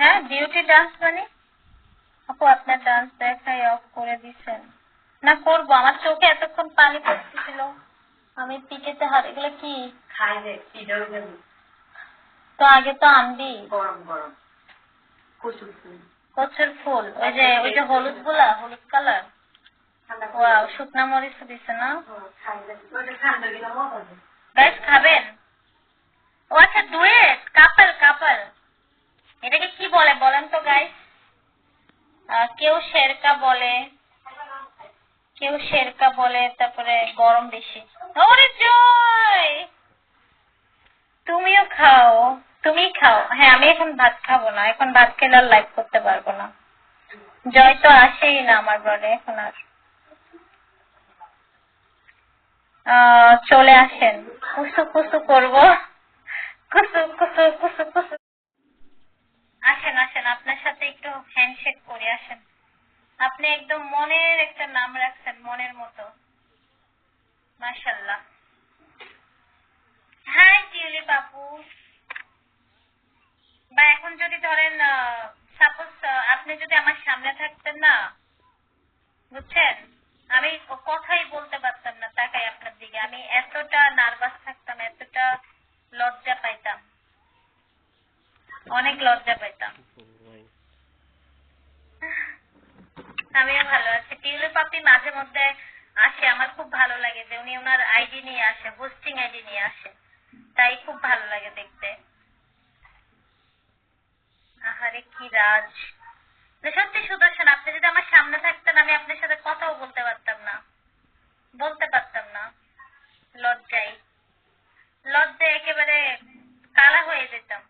হ্যাঁ duty dance মানে আপু আপনার ডান্স দেখাই অফ করে দিছেন না করবো আমার চোখে এতক্ষণ পানি পড়তেছিল আমি পিকেতে হার এগুলো কি খাই রে তো আগে তো আনবি গরম গরম কচুর ফুল ওই যে হলুদ গুলা হলুদ কালার ওয়াও শুকনা মরিচ দিছে না গাইস খাবেন ও আচ্ছা ডুয়েট কাপল কাপল এটাকে কি বলে বলেন তো গাইস কেউ শেরকা বলে তারপরে গরম বেশি ওরে জয় তুমিও খাও তুমি খাও হ্যাঁ আমি এখন ভাত খাবো না এখন ভাত খেলে আর লাইভ করতে পারবো না জয় তো আসেই না আমার ঘরে এখন আর চলে আসেন কুসু কুসু করবো কুসু কুসু কুসু কুসু আসেন আসেন আপনার সাথে একটু হ্যান্ডশেক করে আসেন আপনি একদম মনের একটা নাম রাখছেন মনের মতো মাশাআল্লাহ হাই টিউলিপ আপু বা এখন যদি ধরেন সাপোজ আপনি যদি আমার সামনে থাকতেন না বুঝছেন আমি কথাই বলতে পারতাম না তাকাই আপনার দিকে আমি এতটা নার্ভাস থাকতাম এতটা লজ্জা পাইতাম অনেক লজ্জা পাইতাম আমিও ভালো আছি টিউলিপ আপনি মাঝে মধ্যে আসে আমার খুব ভালো লাগে যে উনি ওনার আইডি নিয়ে আসে হোস্টিং আইডি নিয়ে আসে তাই খুব ভালো লাগে দেখতে আহারে কি রাজ সত্যি সুদর্শন আপনি যদি আমার সামনে থাকতেন আমি আপনার সাথে কথাও বলতে পারতাম না লজ্জায় একেবারে কালা হয়ে যেতাম